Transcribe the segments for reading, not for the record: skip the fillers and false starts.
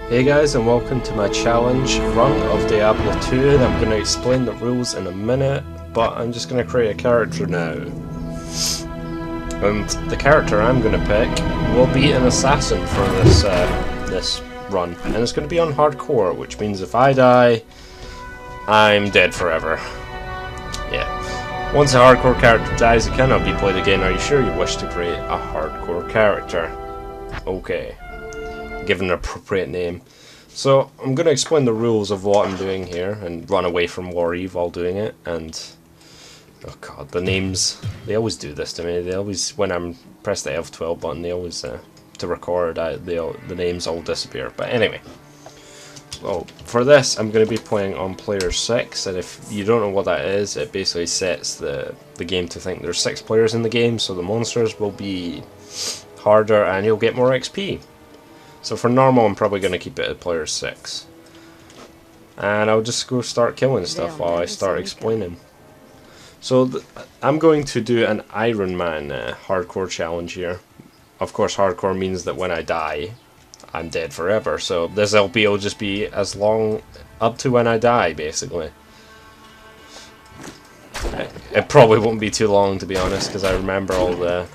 Hey guys, and welcome to my challenge run of Diablo 2, and I'm going to explain the rules in a minute, but I'm just going to create a character now. And the character I'm going to pick will be an assassin for this run, and it's going to be on hardcore, which means if I die, I'm dead forever. Yeah. Once a hardcore character dies, it cannot be played again. Are you sure you wish to create a hardcore character? Okay. Give an appropriate name. So I'm going to explain the rules of what I'm doing here and run away from War Eve while doing it. And oh god, the names, they always do this to me. They always, when I'm press the F12 button, they always to record, the names all disappear. But anyway, well, for this I'm going to be playing on player 6, and if you don't know what that is, it basically sets the game to think there's 6 players in the game, so the monsters will be harder and you'll get more XP. So for normal, I'm probably going to keep it at player 6. And I'll just go start killing stuff while I start explaining. So I'm going to do an Ironman hardcore challenge here. Of course, hardcore means that when I die, I'm dead forever. So this LP will just be as long up to when I die, basically. It probably won't be too long, to be honest, because I remember all the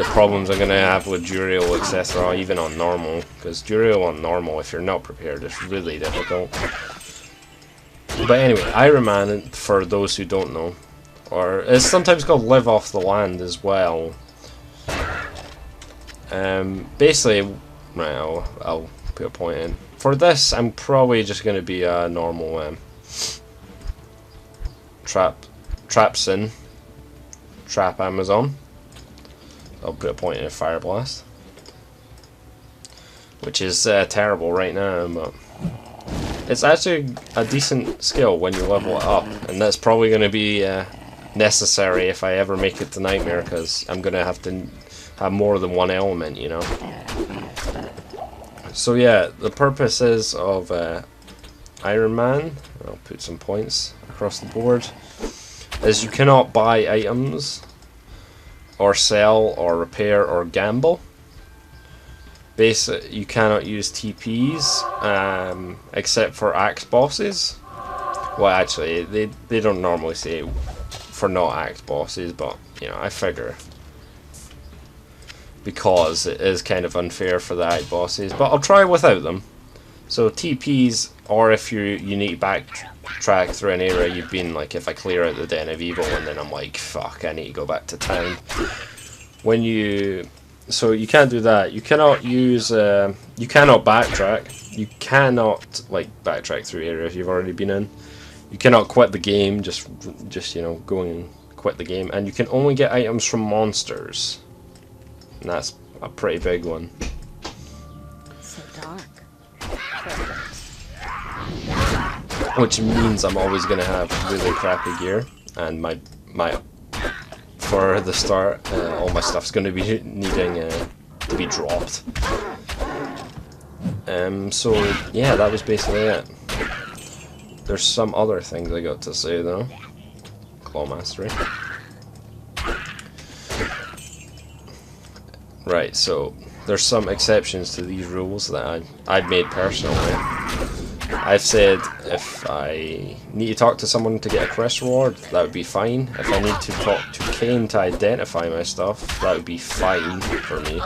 problems I'm going to have with Duriel, etc., even on normal, because Duriel on normal, if you're not prepared, is really difficult. But anyway, Ironman, for those who don't know, or it's sometimes called Live Off the Land as well. Basically, right, I'll put a point in. For this, I'm probably just going to be a normal Trap Amazon. I'll put a point in a Fire Blast, which is terrible right now, but it's actually a decent skill when you level it up, and that's probably going to be necessary if I ever make it to Nightmare, because I'm going to have more than one element, you know. So yeah, the purposes of Ironman, I'll put some points across the board, is you cannot buy items or sell, or repair, or gamble. Basically, you cannot use TPs, except for axe bosses. Well, actually, they don't normally say for not axe bosses, but, you know, I figure. Because it is kind of unfair for the axe bosses, but I'll try without them. So TPs, or if you need to backtrack through an area you've been, like if I clear out the Den of Evil and then I'm like, fuck, I need to go back to town. So you can't do that. You cannot use, you cannot backtrack. You cannot, like, backtrack through areas you've already been in. You cannot quit the game, just you know, go and quit the game. And you can only get items from monsters. And that's a pretty big one. So dark. Which means I'm always going to have really crappy gear, and my for the start, all my stuff's going to be needing to be dropped. So yeah, that was basically it. There's some other things I got to say though. Claw Mastery. Right, so there's some exceptions to these rules that I've made personally. I've said if I need to talk to someone to get a quest reward, that would be fine. If I need to talk to Kane to identify my stuff, that would be fine for me.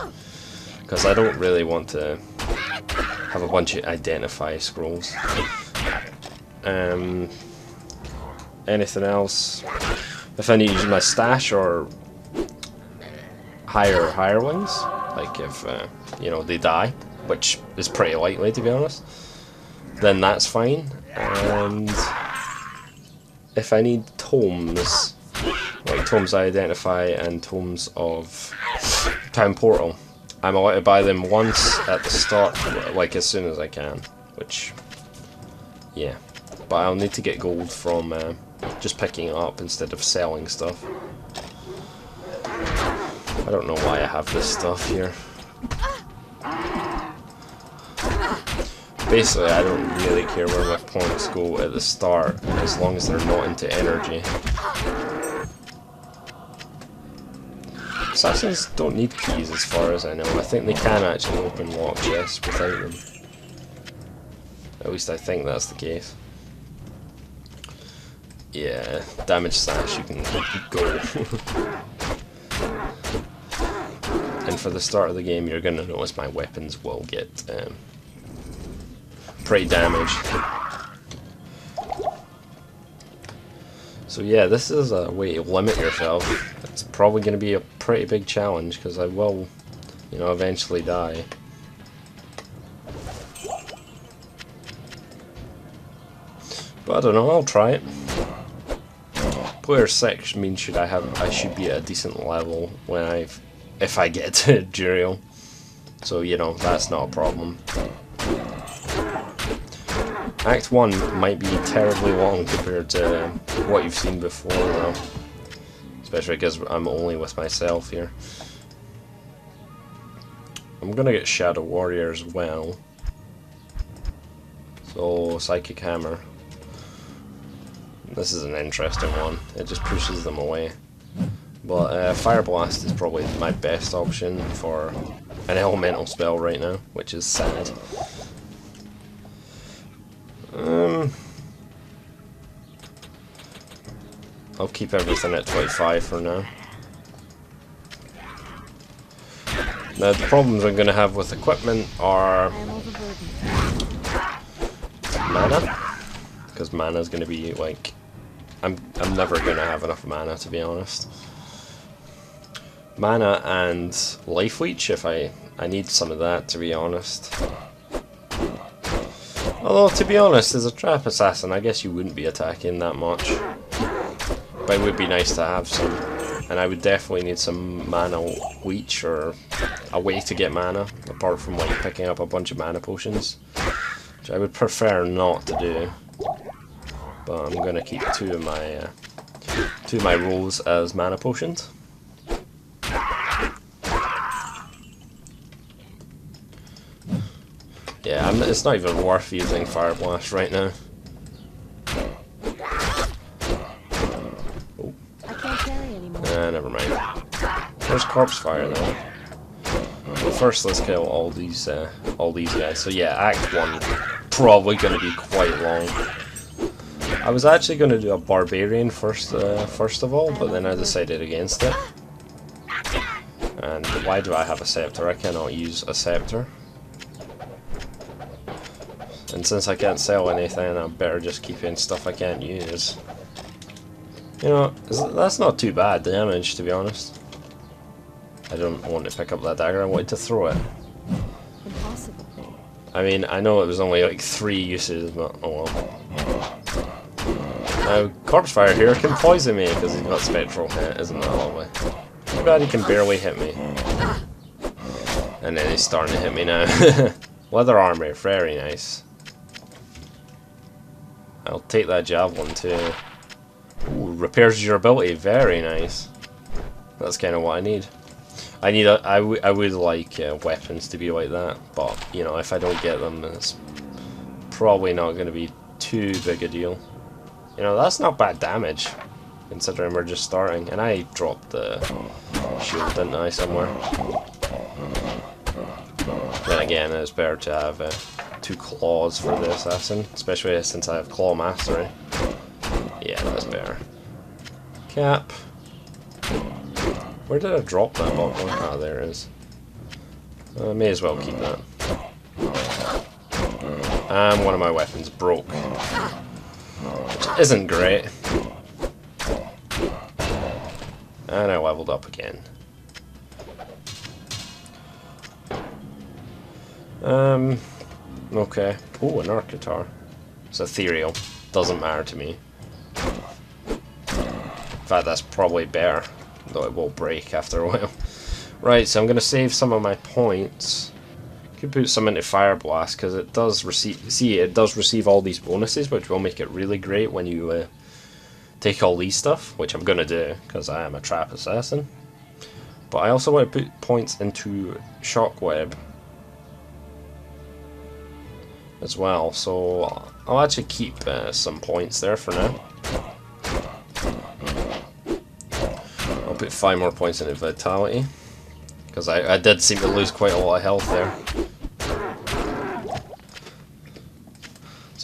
Because I don't really want to have a bunch of identify scrolls. Anything else? If I need to use my stash or hire hirelings, like if you know, they die, which is pretty likely to be honest, then that's fine. And if I need tomes, like tomes I identify and tomes of Town Portal, I'm allowed to buy them once at the start, like as soon as I can, which, yeah, but I'll need to get gold from just picking it up instead of selling stuff. I don't know why I have this stuff here. Basically, I don't really care where my points go at the start, as long as they're not into energy. Assassins don't need keys as far as I know. I think they can actually open lock chests without them. At least I think that's the case. Yeah, damage slash, you can go. And for the start of the game, you're going to notice my weapons will get pretty damaged. So yeah, this is a way to limit yourself. It's probably going to be a pretty big challenge, because I will, you know, eventually die. But I don't know, I'll try it. Player 6 means I should be at a decent level when if I get to Duriel. So, you know, that's not a problem. Act 1 might be terribly long compared to what you've seen before, though. Especially because I'm only with myself here. I'm gonna get Shadow Warrior as well. So, Psychic Hammer. This is an interesting one. It just pushes them away. But Fire Blast is probably my best option for an elemental spell right now, which is sad. I'll keep everything at 25 for now. Now the problems I'm going to have with equipment are mana, because mana is going to be like, I'm never going to have enough mana, to be honest. Mana and life leech, if I need some of that, to be honest. Although, to be honest, as a trap assassin, I guess you wouldn't be attacking that much. But it would be nice to have some. And I would definitely need some mana leech, or a way to get mana, apart from like picking up a bunch of mana potions. Which I would prefer not to do. But I'm gonna keep two of my rolls as mana potions. Yeah, it's not even worth using Fire Blast right now. Oh. I can't carry anymore. Never mind. There's Corpse Fire though. But first, let's kill all these guys. So yeah, Act 1 probably gonna be quite long. I was actually gonna do a Barbarian first of all, but then I decided against it. And why do I have a Scepter? I cannot use a Scepter. And since I can't sell anything, I better just keep in stuff I can't use. You know, that's not too bad damage, to be honest. I don't want to pick up that dagger, I wanted to throw it. Impossible. I mean, I know it was only like 3 uses, but oh well. Now, Corpse Fire here can poison me because he's got Spectral Hit, isn't that lovely? Too bad he can barely hit me. And then he's starting to hit me now. Leather armor, very nice. I'll take that javelin too. Ooh, repairs durability, very nice. That's kind of what I need. I would like weapons to be like that, but you know, if I don't get them, it's probably not going to be too big a deal. You know, that's not bad damage, considering we're just starting. And I dropped the shield, didn't I, somewhere? Then again, it's better to have 2 claws for the assassin, especially since I have claw mastery. Yeah, that's better. Cap. Where did I drop that bottle? Ah, there it is. I may as well keep that. And one of my weapons broke, which isn't great. And I leveled up again. Okay. Oh, an arc guitar. It's ethereal. Doesn't matter to me. In fact, that's probably better, though it will break after a while. Right, so I'm going to save some of my points. Could put some into Fire Blast, because it does receive... See, it does receive all these bonuses, which will make it really great when you take all these stuff, which I'm going to do, because I am a trap assassin. But I also want to put points into Shockweb as well, so I'll actually keep some points there for now. I'll put 5 more points into Vitality, because I did seem to lose quite a lot of health there.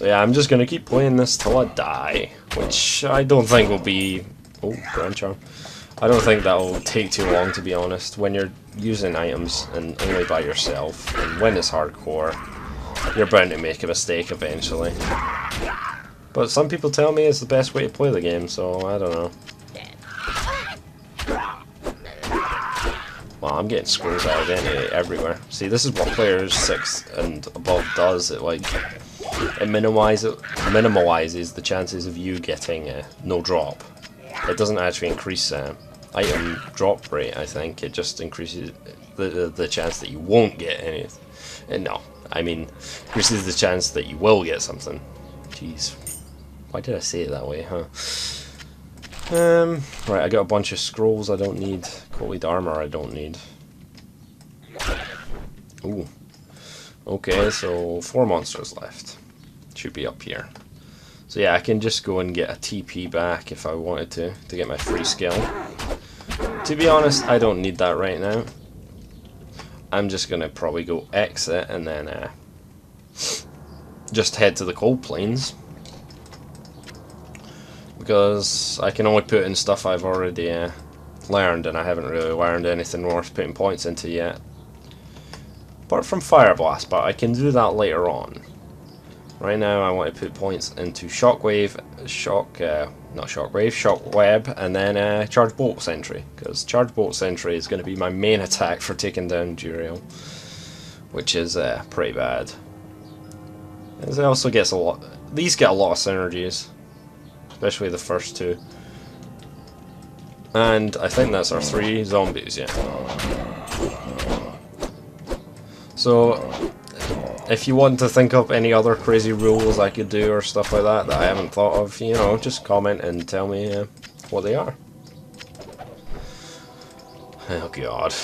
So yeah, I'm just gonna keep playing this till I die, which I don't think will be... Oh, Grand Charm. I don't think that will take too long, to be honest. When you're using items and only by yourself, and when it's hardcore, you're bound to make a mistake eventually. But some people tell me it's the best way to play the game, so I don't know. Well, I'm getting scrolls out of identity everywhere. See, this is what players 6 and above does. It minimalizes the chances of you getting no drop. It doesn't actually increase item drop rate, I think. It just increases the chance that you won't get anything. No, I mean, increases the chance that you will get something. Jeez. Why did I say it that way, huh? Right, I got a bunch of scrolls I don't need. Coated armor I don't need. Ooh. Okay, so 4 monsters left. Should be up here. So yeah, I can just go and get a TP back if I wanted to get my free skill. To be honest, I don't need that right now. I'm just gonna probably go exit and then just head to the cold plains. Because I can only put in stuff I've already learned, and I haven't really learned anything worth putting points into yet. Apart from Fire Blast, but I can do that later on. Right now I want to put points into Shockwave, Shockweb, and then Charge Bolt Sentry. Because Charge Bolt Sentry is going to be my main attack for taking down Duriel, which is pretty bad. It also gets a lot. These get a lot of synergies. Especially the first two. And I think that's our 3 zombies, yeah. So, if you want to think of any other crazy rules I could do or stuff like that I haven't thought of, you know, just comment and tell me what they are. Oh god.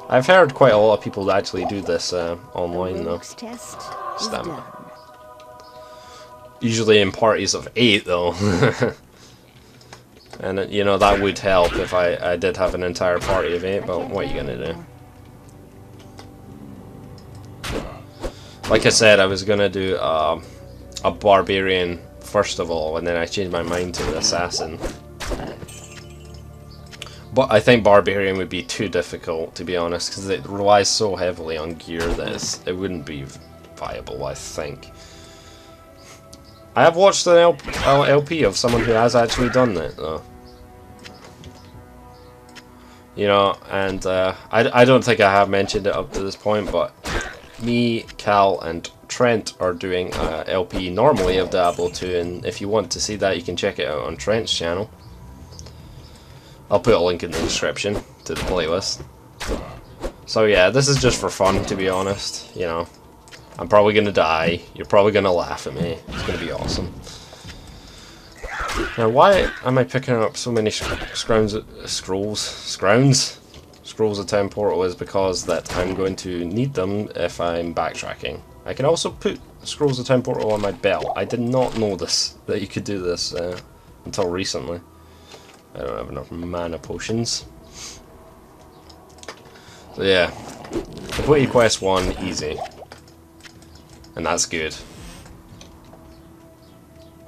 I've heard quite a lot of people actually do this online though. Stamina. Usually in parties of 8 though. And you know, that would help if I did have an entire party of 8, but what are you gonna do? Like I said, I was gonna do a barbarian first of all, and then I changed my mind to an assassin. But I think barbarian would be too difficult, to be honest, because it relies so heavily on gear that it wouldn't be viable, I think. I have watched an LP of someone who has actually done that, though. You know, and I don't think I have mentioned it up to this point, but me, Cal, and Trent are doing a LP normally of Diablo 2, and if you want to see that, you can check it out on Trent's channel. I'll put a link in the description to the playlist. So yeah, this is just for fun, to be honest, you know. I'm probably gonna die. You're probably gonna laugh at me. It's gonna be awesome. Now, why am I picking up so many scrolls of Town Portal is because that I'm going to need them if I'm backtracking. I can also put Scrolls of Town Portal on my belt. I did not know that you could do this until recently. I don't have enough mana potions. So yeah, complete quest 1 easy. And that's good.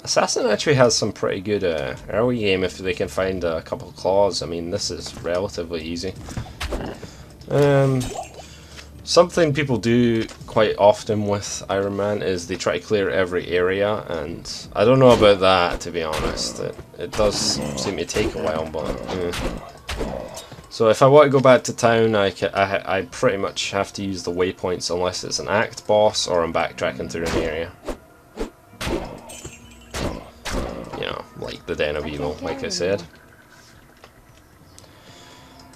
Assassin actually has some pretty good early game if they can find a couple of claws. I mean, this is relatively easy. Something people do quite often with Ironman is they try to clear every area, and I don't know about that, to be honest. It does seem to take a while, but so if I want to go back to town, I pretty much have to use the waypoints unless it's an act boss or I'm backtracking through an area. You know, like the Den of Evil, like I said.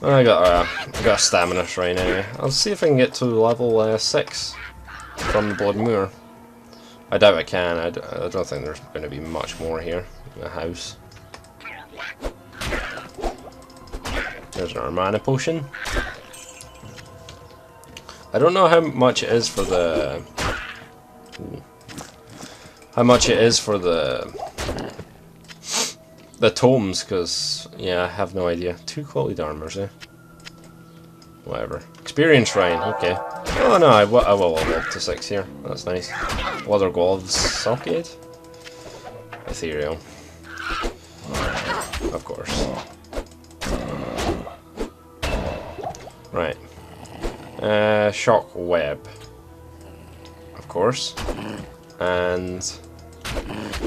I got a stamina shrine anyway. I'll see if I can get to level 6 from the Blood Moor. I doubt I can. I don't think there's going to be much more here in the house. There's our mana potion. I don't know how much it is for the... How much it is for the tomes, because, yeah, I have no idea. 2 quality armors, eh? Whatever. Experience shrine, okay. Oh no, I will level up to 6 here. That's nice. Leather gloves, socket, ethereal, of course. Right. Shock web, of course. And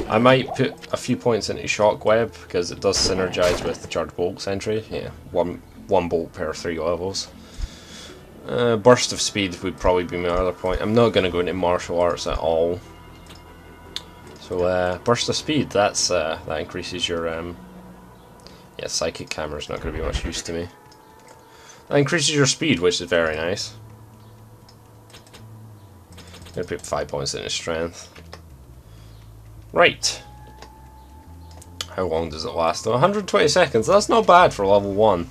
I might put a few points into shock web because it does synergize with the charge bolt sentry. Yeah, one bolt per 3 levels. Burst of speed would probably be my other point. I'm not going to go into martial arts at all. So burst of speed, that increases your yeah, psychic camera's not going to be much use to me. That increases your speed, which is very nice. I'm going to put 5 points into strength. Right. How long does it last? 120 seconds. That's not bad for level 1.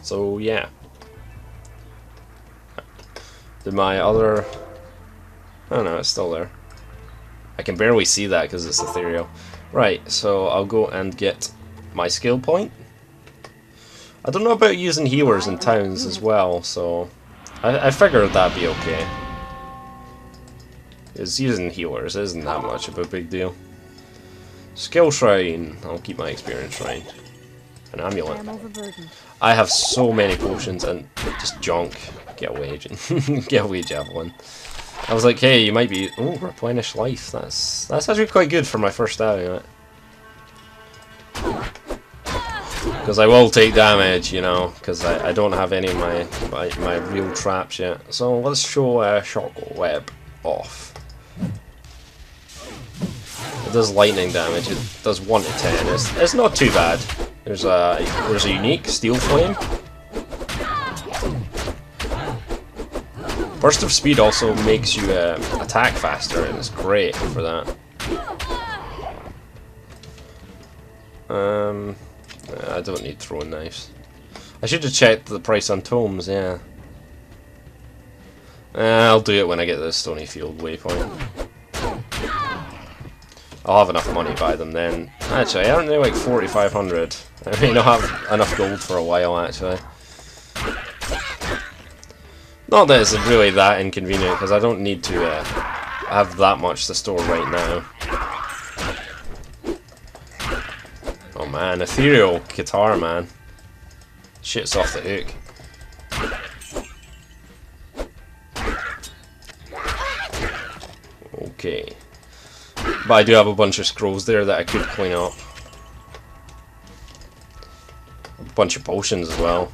So yeah. Did my other... Oh no, it's still there. I can barely see that because it's ethereal. Right, so I'll go and get my skill point. I don't know about using healers in towns as well, so I figured that'd be okay. Because using healers isn't that much of a big deal. Skill shrine. I'll keep my experience shrine. An amulet. I have so many potions and just junk. Get away, get away, javelin. I was like, hey, you might be. Oh, replenish life. That's actually quite good for my first amulet. Because I will take damage, you know, because I don't have any of my real traps yet. So let's show shock web off. It does lightning damage. It does 1 to 10. It's not too bad. There's a unique steel flame. Burst of speed also makes you attack faster, and it's great for that. I don't need throwing knives. I should have checked the price on tomes, yeah. I'll do it when I get to the Stony Field waypoint. I'll have enough money to buy them then. Actually, aren't they like 4,500? I may not have enough gold for a while, actually. Not that it's really that inconvenient, because I don't need to have that much to store right now. Oh man, ethereal guitar, man. Shit's off the hook. Okay. But I do have a bunch of scrolls there that I could clean up. A bunch of potions as well.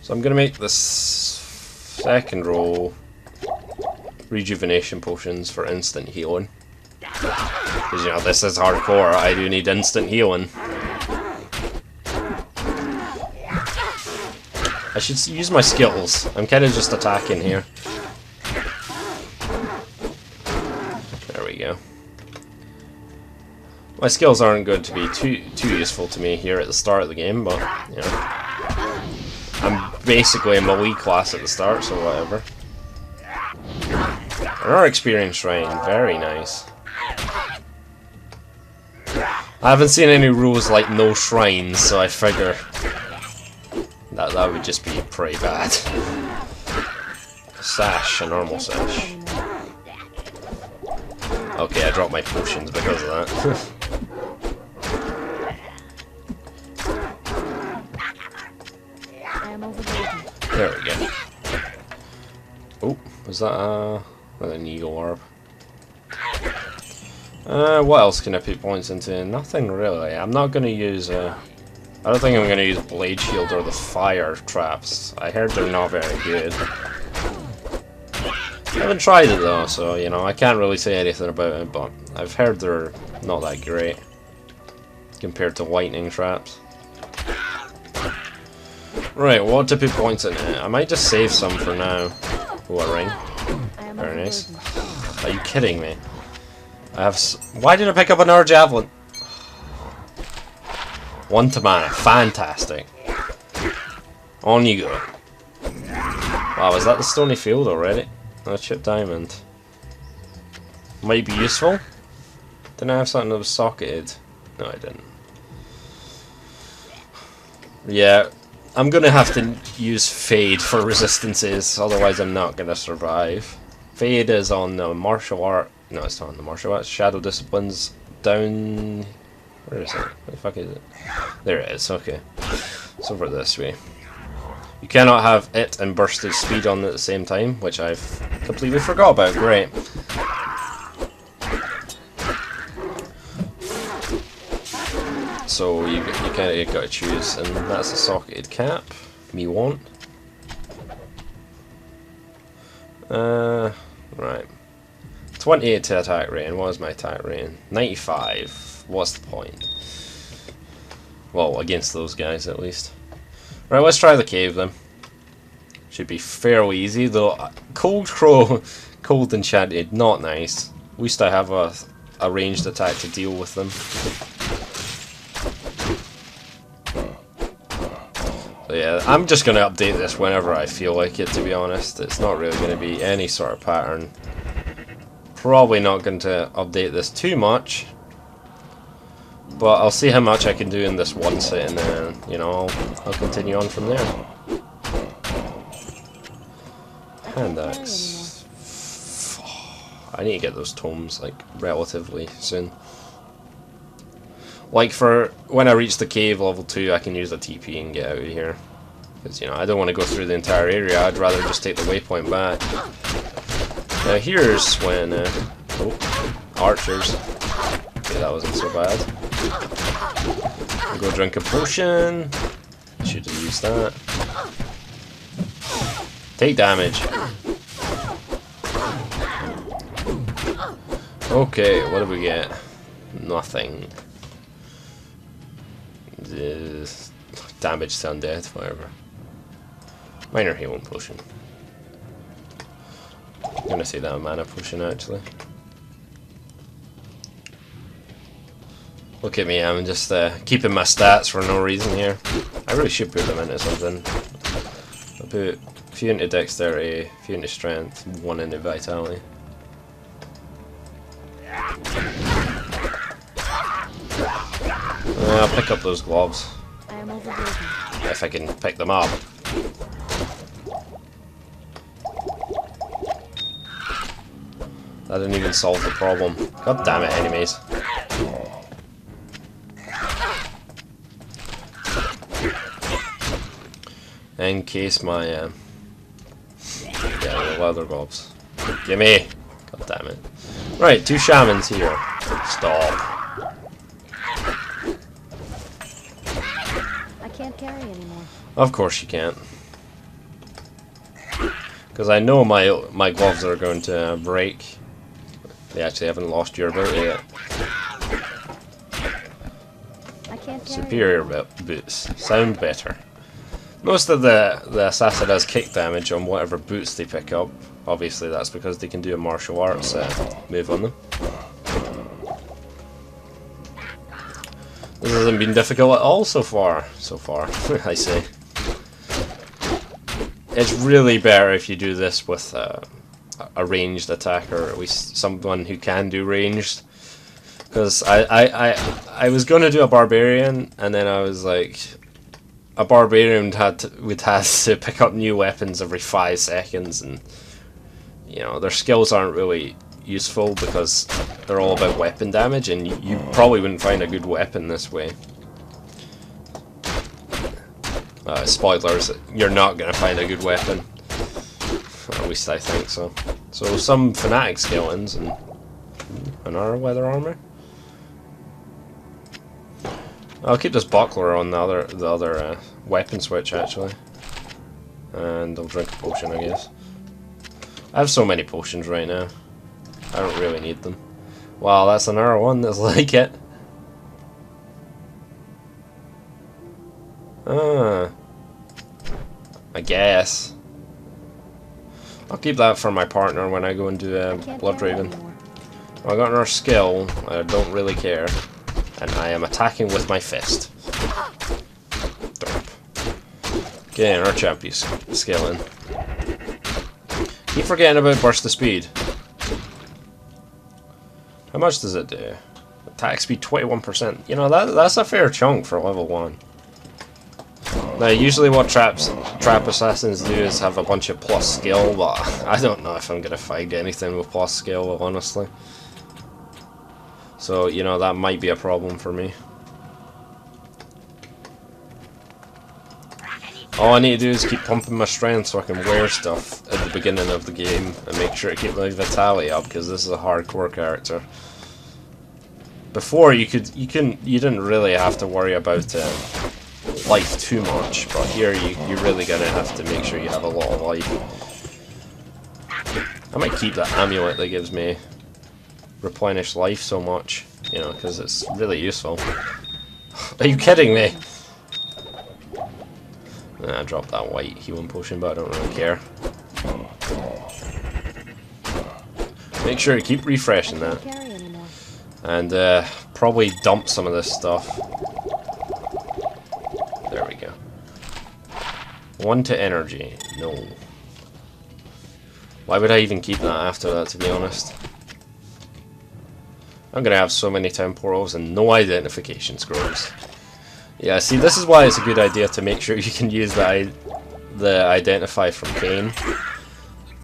So I'm going to make this second row rejuvenation potions for instant healing. Because, you know, this is hardcore, I do need instant healing. I should use my skills. I'm kind of just attacking here. There we go. My skills aren't going to be too useful to me here at the start of the game, but, you know. I'm basically a melee class at the start, so whatever. Our experience shrine, very nice. I haven't seen any rules like no shrines, so I figure that would just be pretty bad. Sash, a normal sash. Okay, I dropped my potions because of that. There we go. Oh, was that an eagle orb? What else can I put points into? Nothing really. I'm not going to use I don't think I'm going to use Blade Shield or the fire traps. I heard they're not very good. I haven't tried it though, so you know, I can't really say anything about it, but I've heard they're not that great compared to lightning traps. Right, what to put points in it? I might just save some for now. Oh, a ring. Very nice. Are you kidding me? I have why did I pick up another javelin? 1 to mana. Fantastic. On you go. Wow, is that the Stony Field already? Oh, chip diamond. Might be useful. Didn't I have something that was socketed? No, I didn't. Yeah, I'm gonna have to use Fade for resistances, otherwise I'm not gonna survive. Fade is on the martial art. No, it's not on the martial arts. Shadow Disciplines down. Where is it? Where the fuck is it? There it is. Okay, it's over this way. You cannot have it and bursted speed on at the same time, which I've completely forgot about. Great. So you kind of got to choose, and that's a socketed cap. Me want. Right. 28 to attack rating. What is my attack rating? 95. What's the point? Well, against those guys at least. Right, let's try the cave then. Should be fairly easy, though. Cold Crow, cold enchanted, not nice. At least I have a ranged attack to deal with them. So yeah, I'm just going to update this whenever I feel like it, to be honest. It's not really going to be any sort of pattern. Probably not going to update this too much. But I'll see how much I can do in this one sit, and then, you know, I'll continue on from there. Hand axe. I need to get those tomes, like, relatively soon. Like, for when I reach the cave level 2, I can use a TP and get out of here. Because, you know, I don't want to go through the entire area, I'd rather just take the waypoint back. Now here's when, oh, archers. Okay, that wasn't so bad. I'll go drink a potion. Should have used that. Take damage. Okay, what do we get? Nothing. Damage to undead, whatever. Minor healing potion. I'm gonna say that a mana potion actually. Look at me, I'm just keeping my stats for no reason here. I really should put them into something. I'll put a few into dexterity, a few into strength, one into vitality. I'll pick up those gloves. I am overburdened. If I can pick them up. That didn't even solve the problem. God damn it, enemies. Encase my, yeah, the leather gloves. Gimme! God damn it. Right, 2 shamans here. Stop. I can't carry anymore. Of course you can't. Because I know my gloves are going to break. They actually haven't lost your ability yet. I can't carry Superior boots. Sound better. Most of the assassin has kick damage on whatever boots they pick up. Obviously that's because they can do a martial arts move on them. This hasn't been difficult at all so far. I say. It's really better if you do this with a ranged attacker, or at least someone who can do ranged. Because I was going to do a barbarian, and then I was like, a barbarian would have to pick up new weapons every 5 seconds, and you know their skills aren't really useful because they're all about weapon damage, and you probably wouldn't find a good weapon this way. Spoilers, you're not going to find a good weapon. At least I think so. So some fanatic skeletons and our leather armor. I'll keep this buckler on the other weapon switch actually. And I'll drink a potion, I guess. I have so many potions right now. I don't really need them. Wow, that's another one that's like it. I guess. I'll keep that for my partner when I go and do Blood Raven. Well, I got another skill. I don't really care. And I am attacking with my fist. Derp. Okay, another champion skeleton. Keep forgetting about burst of speed. How much does it do? Attack speed 21%. You know, that's a fair chunk for level 1. Now, usually what trap assassins do is have a bunch of plus skill, but I don't know if I'm gonna find anything with plus skill, honestly. So, you know, that might be a problem for me. All I need to do is keep pumping my strength so I can wear stuff at the beginning of the game and make sure to keep my vitality up, because this is a hardcore character. Before you didn't really have to worry about life too much, but here you're really gonna have to make sure you have a lot of life. I might keep that amulet that gives me replenish life so much, you know, because it's really useful. Are you kidding me? Nah, I dropped that white healing potion, but I don't really care. Make sure to keep refreshing that. And probably dump some of this stuff. There we go. 1 to energy. No. Why would I even keep that after that, to be honest? I'm gonna have so many time portals and no identification scrolls. Yeah, see, this is why it's a good idea to make sure you can use the identify from Kane.